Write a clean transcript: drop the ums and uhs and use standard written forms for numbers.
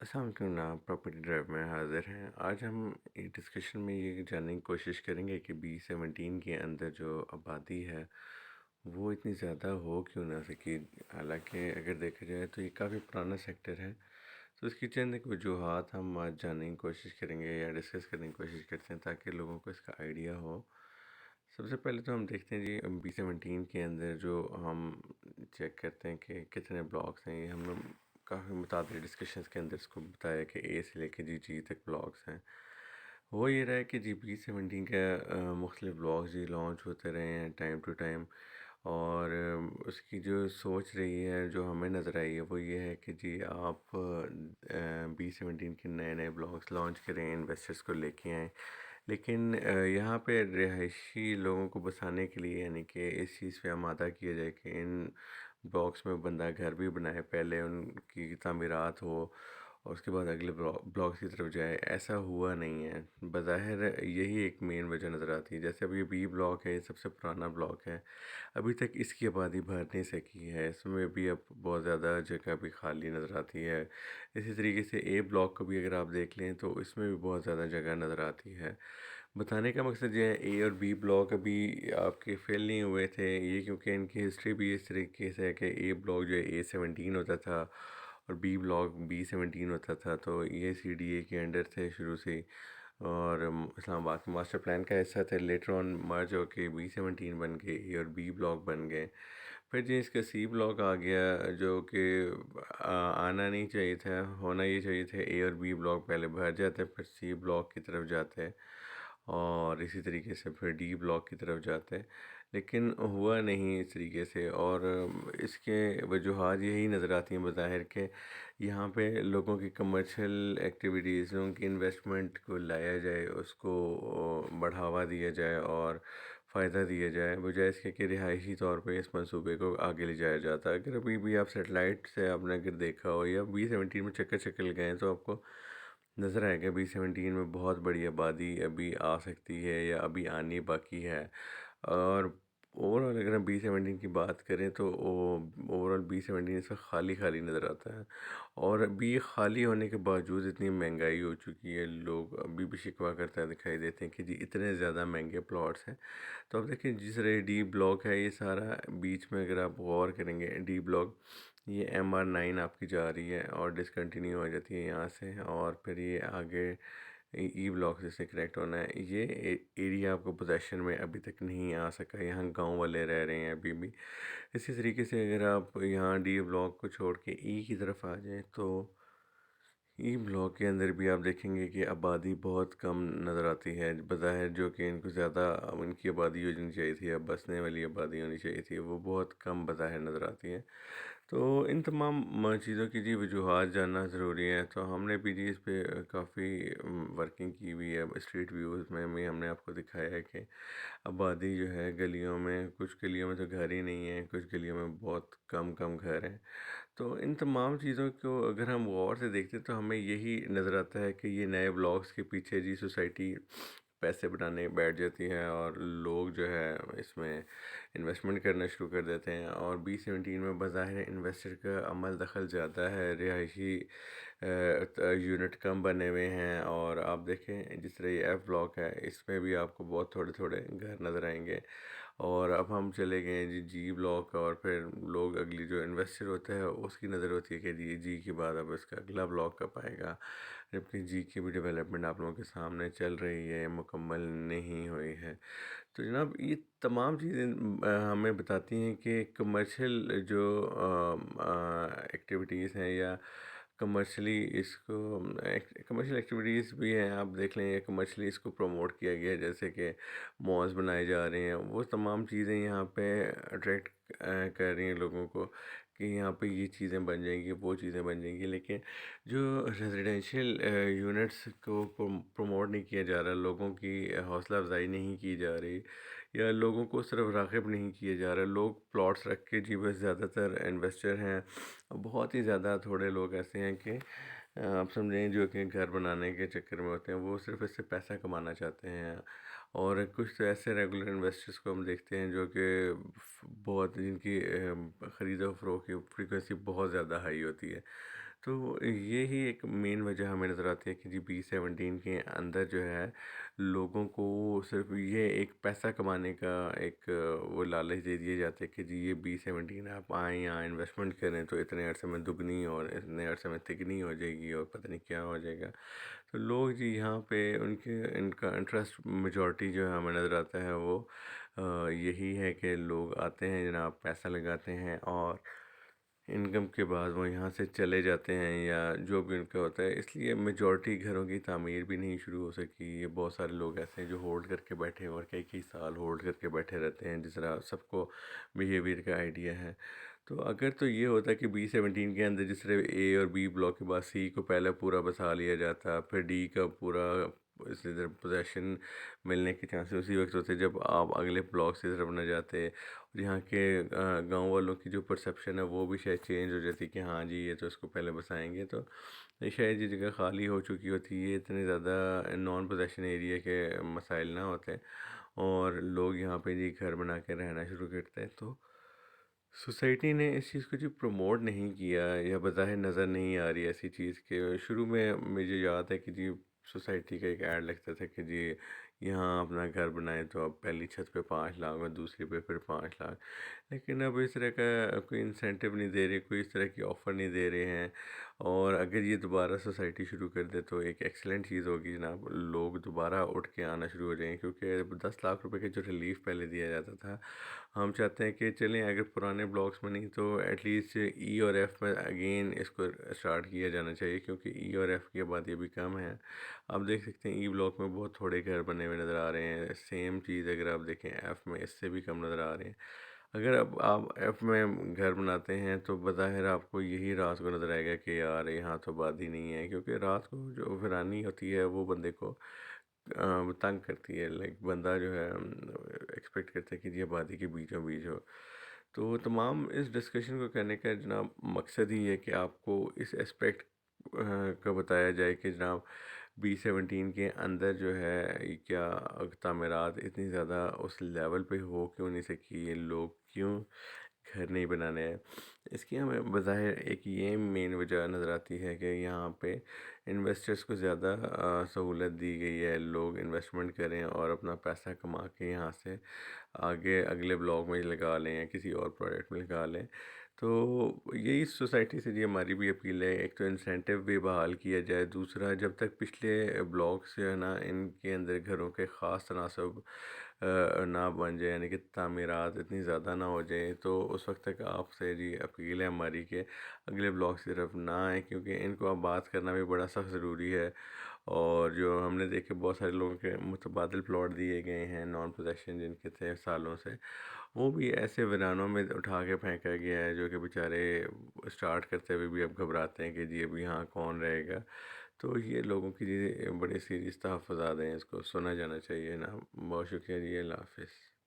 السلام علیکم نام پراپرٹی ڈرائیو میں حاضر ہیں۔ آج ہم ایک ڈسکشن میں یہ جاننے کی کوشش کریں گے کہ B17 کے اندر جو آبادی ہے وہ اتنی زیادہ ہو کیوں نہ سکی۔ حالانکہ اگر دیکھا جائے تو یہ کافی پرانا سیکٹر ہے، تو اس کی چند ایک وجوہات ہم آج جاننے کی کوشش کریں گے یا ڈسکس کرنے کی کوشش کرتے ہیں تاکہ لوگوں کو اس کا آئیڈیا ہو۔ سب سے پہلے تو ہم دیکھتے ہیں جی B17 کے اندر جو ہم چیک کرتے ہیں کہ کتنے بلاکس ہیں۔ یہ ہم نے کافی متعدد ڈسکشنز کے اندر اس کو بتایا کہ اے سے لے کے جی تک بلاکس ہیں۔ وہ یہ رہا ہے کہ B17 کا مختلف بلاکس جی لانچ ہوتے رہے ہیں ٹائم ٹو ٹائم، اور اس کی جو سوچ رہی ہے جو ہمیں نظر آئی ہے وہ یہ ہے کہ جی آپ B17 کے نئے نئے بلاکس لانچ کریں، انویسٹرز کو لے کے آئیں، لیکن یہاں پہ رہائشی لوگوں کو بسانے کے لیے یعنی کہ اس چیز پہ آمادہ کیا جائے کہ ان بلاکس میں بندہ گھر بھی بنائے، پہلے ان کی تعمیرات ہو اور اس کے بعد اگلے بلاکس کی طرف جائے۔ ایسا ہوا نہیں ہے۔ بظاہر یہی ایک مین وجہ نظر آتی ہے۔ جیسے ابھی یہ بی بلاک ہے، یہ سب سے پرانا بلاک ہے، ابھی تک اس کی آبادی بھر نہیں سکی ہے، اس میں بھی اب بہت زیادہ جگہ بھی خالی نظر آتی ہے۔ اسی طریقے سے اے بلاک کو بھی اگر آپ دیکھ لیں تو اس میں بھی بہت زیادہ جگہ نظر آتی ہے۔ بتانے کا مقصد یہ ہے اے اور بی بلاک ابھی آپ کے فیل نہیں ہوئے تھے، یہ کیونکہ ان کی ہسٹری بھی اس طریقے سے ہے کہ اے بلاک جو ہے A17 ہوتا تھا اور بی بلاک B17 ہوتا تھا، تو یہ CDA کے انڈر تھے شروع سے ہی، اور اسلام آباد کے ماسٹر پلان کا حصہ تھے۔ لیٹر آن مرج ہو کے B17 بن گئے، اے اور بی بلاک بن گئے۔ پھر جی اس کا سی بلاک آ گیا جو کہ آنا نہیں چاہیے تھا، ہونا یہ چاہیے تھا اے اور بی بلاک پہلے بھر جاتے پھر سی بلاک کی طرف جاتے، اور اسی طریقے سے پھر ڈی بلاک کی طرف جاتے، لیکن ہوا نہیں اس طریقے سے۔ اور اس کے وجوہات یہی نظر آتی ہیں بظاہر کہ یہاں پہ لوگوں کی کمرشل ایکٹیویٹیزوں کی انویسٹمنٹ کو لایا جائے، اس کو بڑھاوا دیا جائے اور فائدہ دیا جائے، بجائے اس کے کہ رہائشی طور پہ اس منصوبے کو آگے لے جایا جاتا ہے۔ اگر ابھی بھی آپ سیٹلائٹ سے آپ نے اگر دیکھا ہو یا B17 میں چکر گئے تو آپ کو نظر آئے گا B17 میں بہت بڑی آبادی ابھی آ سکتی ہے یا ابھی آنی باقی ہے۔ اور اوورآل اگر ہم B17 کی بات کریں تو اوورآل B17 اس وقت خالی خالی نظر آتا ہے، اور ابھی خالی ہونے کے باوجود اتنی مہنگائی ہو چکی ہے، لوگ ابھی بھی شکوہ کرتے دکھائی دیتے ہیں کہ جی اتنے زیادہ مہنگے پلاٹس ہیں۔ تو اب دیکھیں جس طرح یہ ڈی بلاک ہے، یہ سارا بیچ میں اگر آپ غور کریں گے ڈی بلاک، یہ MR9 آپ کی جا رہی ہے اور ڈسکنٹینیو ہو جاتی ہے یہاں سے، اور پھر یہ آگے ای بلاک سے کریکٹ ہونا ہے۔ یہ ایریا آپ کو پوزیشن میں ابھی تک نہیں آ سکا، یہاں گاؤں والے رہ رہے ہیں ابھی بھی۔ اسی طریقے سے اگر آپ یہاں ڈی بلاک کو چھوڑ کے ای کی طرف آ جائیں تو ای بلاک کے اندر بھی آپ دیکھیں گے کہ آبادی بہت کم نظر آتی ہے، بظاہر جو کہ ان کو زیادہ ان کی آبادی ہونی چاہیے تھی یا بسنے والی آبادی ہونی چاہیے تھی، وہ بہت کم بظاہر نظر آتی ہے۔ تو ان تمام چیزوں کی جی وجوہات جاننا ضروری ہے، تو ہم نے بھی جی اس پہ کافی ورکنگ کی ہوئی ہے۔ اسٹریٹ ویوز میں بھی ہم نے آپ کو دکھایا ہے کہ آبادی جو ہے گلیوں میں، کچھ گلیوں میں تو گھر ہی نہیں ہیں، کچھ گلیوں میں بہت کم گھر ہیں۔ تو ان تمام چیزوں کو اگر ہم غور سے دیکھتے تو ہمیں یہی نظر آتا ہے کہ یہ نئے بلاکس کے پیچھے جی سوسائٹی پیسے بنانے بیٹھ جاتی ہے، اور لوگ جو ہے اس میں انویسٹمنٹ کرنا شروع کر دیتے ہیں، اور B17 میں بظاہر انویسٹر کا عمل دخل زیادہ ہے، رہائشی یونٹ کم بنے ہوئے ہیں۔ اور آپ دیکھیں جس طرح یہ ایف بلاک ہے، اس میں بھی آپ کو بہت تھوڑے تھوڑے گھر نظر آئیں گے۔ اور اب ہم چلے گئے ہیں جی بلاک، اور پھر لوگ اگلی جو انویسٹر ہوتا ہے اس کی نظر ہوتی ہے کہ جی کے بعد اب اس کا اگلا بلاک کب آئے گا، جبکہ جی کی بھی ڈیولپمنٹ آپ لوگوں کے سامنے چل رہی ہے، مکمل نہیں ہوئی ہے۔ تو جناب یہ تمام چیزیں ہمیں بتاتی ہیں کہ کمرشل جو ایکٹیویٹیز ہیں یا کمرشلی اس کو کمرشل ایکٹیویٹیز بھی ہیں، آپ دیکھ لیں، یا کمرشلی اس کو پروموٹ کیا گیا ہے، جیسے کہ مالز بنائے جا رہے ہیں، وہ تمام چیزیں یہاں پہ اٹریکٹ کر رہی ہیں لوگوں کو کہ یہاں پہ یہ چیزیں بن جائیں گی، وہ چیزیں بن جائیں گی، لیکن جو ریزیڈینشیل یونٹس کو پروموٹ نہیں کیا جا رہا، لوگوں کی حوصلہ افزائی نہیں کی جا رہی، یا لوگوں کو صرف راغب نہیں کیا جا رہا، لوگ پلاٹس رکھ کے جی بس زیادہ تر انویسٹر ہیں، بہت ہی زیادہ تھوڑے لوگ ایسے ہیں کہ آپ سمجھیں جو کہ گھر بنانے کے چکر میں ہوتے ہیں، وہ صرف اس سے پیسہ کمانا چاہتے ہیں۔ اور کچھ تو ایسے ریگولر انویسٹرز کو ہم دیکھتے ہیں جو کہ بہت جن کی خرید و فروخت کی فریکوینسی بہت زیادہ ہائی ہوتی ہے، تو یہی ایک مین وجہ ہمیں نظر آتی ہے کہ جی B-17 کے اندر جو ہے لوگوں کو صرف یہ ایک پیسہ کمانے کا ایک وہ لالچ دے دیے جاتے ہیں کہ جی یہ B-17 آپ آئیں یہاں انویسٹمنٹ کریں تو اتنے عرصے میں دگنی اور اتنے عرصے میں تگنی ہو جائے گی اور پتہ نہیں کیا ہو جائے گا. تو لوگ جی یہاں پہ ان کا انٹرسٹ میجورٹی جو ہے ہمیں نظر آتا ہے وہ یہی ہے کہ لوگ آتے ہیں جناب، پیسہ لگاتے ہیں اور انکم کے بعد وہ یہاں سے چلے جاتے ہیں یا جو بھی ان کا ہوتا ہے. اس لیے میجورٹی گھروں کی تعمیر بھی نہیں شروع ہو سکی. یہ بہت سارے لوگ ایسے ہیں جو ہولڈ کر کے بیٹھے ہیں اور کئی کئی سال ہولڈ کر کے بیٹھے رہتے ہیں، جس طرح سب کو بیہیویئر کا آئیڈیا ہے. تو اگر تو یہ ہوتا کہ B-17 کے اندر جس طرح اے اور بی بلاک کے بعد سی کو پہلے پورا بسا لیا جاتا، پھر ڈی کا پورا اسی طرح پوزیشن ملنے کے چانسز اسی وقت ہوتے جب آپ اگلے بلاک کی طرف نہ جاتے. اور یہاں کے گاؤں والوں کی جو پرسیپشن ہے وہ بھی شاید چینج ہو جاتی کہ ہاں جی یہ تو اس کو پہلے بسائیں گے، تو یہ شاید یہ جگہ خالی ہو چکی ہوتی. یہ اتنے زیادہ نان پوزیشن ایریا کے مسائل نہ ہوتے اور لوگ یہاں پہ جی گھر بنا کے رہنا شروع کرتے. تو سوسائٹی نے اس چیز کو جی پروموٹ نہیں کیا یا بظاہر نظر نہیں آ رہی ایسی چیز کہ شروع میں مجھے یاد ہے کہ جی سوسائٹی کا ایک ایڈ لگتا تھا کہ جی یہاں اپنا گھر بنائیں تو اب پہلی چھت پہ 5 لاکھ اور دوسری پہ پھر 5 لاکھ. لیکن اب اس طرح کا کوئی انسینٹیو نہیں دے رہے، کوئی اس طرح کی آفر نہیں دے رہے ہیں. اور اگر یہ دوبارہ سوسائٹی شروع کر دے تو ایک ایکسلنٹ چیز ہوگی جناب. لوگ دوبارہ اٹھ کے آنا شروع ہو جائیں گے کیونکہ 10 لاکھ روپے کا جو ریلیف پہلے دیا جاتا تھا، ہم چاہتے ہیں کہ چلیں اگر پرانے بلاکس میں نہیں تو ایٹ لیسٹ ای اور ایف میں اگین اس کو اسٹارٹ کیا جانا چاہیے کیونکہ ای اور ایف کی آبادی ابھی کم ہے. آپ دیکھ سکتے ہیں ای بلاک میں بہت تھوڑے گھر بنے ہوئے نظر آ رہے ہیں. سیم چیز اگر آپ دیکھیں ایف میں اس سے بھی کم نظر آ رہے ہیں. اگر اب آپ ایف میں گھر بناتے ہیں تو بظاہر آپ کو یہی رات کو نظر آئے گا کہ یار یہاں تو آبادی نہیں ہے، کیونکہ رات کو جو ویرانی ہوتی ہے وہ بندے کو تنگ کرتی ہے. لائک بندہ جو ہے ایکسپیکٹ کرتا ہے کہ یہ آبادی کے بیچوں بیچ ہو. تو تمام اس ڈسکشن کو کرنے کا جناب مقصد ہی ہے کہ آپ کو اس اسپیکٹ کا بتایا جائے کہ جناب B-17 کے اندر جو ہے کیا تعمیرات اتنی زیادہ اس لیول پہ ہو کیوں نہیں سکی، یہ لوگ کیوں گھر نہیں بنانے ہیں. اس کی ہمیں بظاہر ایک یہ مین وجہ نظر آتی ہے کہ یہاں پہ انویسٹرز کو زیادہ سہولت دی گئی ہے. لوگ انویسٹمنٹ کریں اور اپنا پیسہ کما کے یہاں سے آگے اگلے بلاک میں لگا لیں یا کسی اور پروجیکٹ میں لگا لیں. تو یہی سوسائٹی سے جی ہماری بھی اپیل ہے، ایک تو انسینٹیو بھی بحال کیا جائے، دوسرا جب تک پچھلے بلاکس جو ہے نا ان کے اندر گھروں کے خاص تناسب نہ بن جائے، یعنی کہ تعمیرات اتنی زیادہ نہ ہو جائیں، تو اس وقت تک آپ سے جی اپیل ہے ہماری کہ اگلے بلاکس کی طرف نہ آئیں کیونکہ ان کو اب بات کرنا بھی بڑا سخت ضروری ہے. اور جو ہم نے دیکھے بہت سارے لوگوں کے متبادل پلاٹ دیے گئے ہیں نان پوزیشن جن کے تھے سالوں سے، وہ بھی ایسے ویرانوں میں اٹھا کے پھینکا گیا ہے جو کہ بیچارے اسٹارٹ کرتے ہوئے بھی اب گھبراتے ہیں کہ جی اب یہاں کون رہے گا. تو یہ لوگوں کی جی بڑے سیریس تحفظات ہیں، اس کو سنا جانا چاہیے نا. بہت شکریہ جی، اللہ حافظ.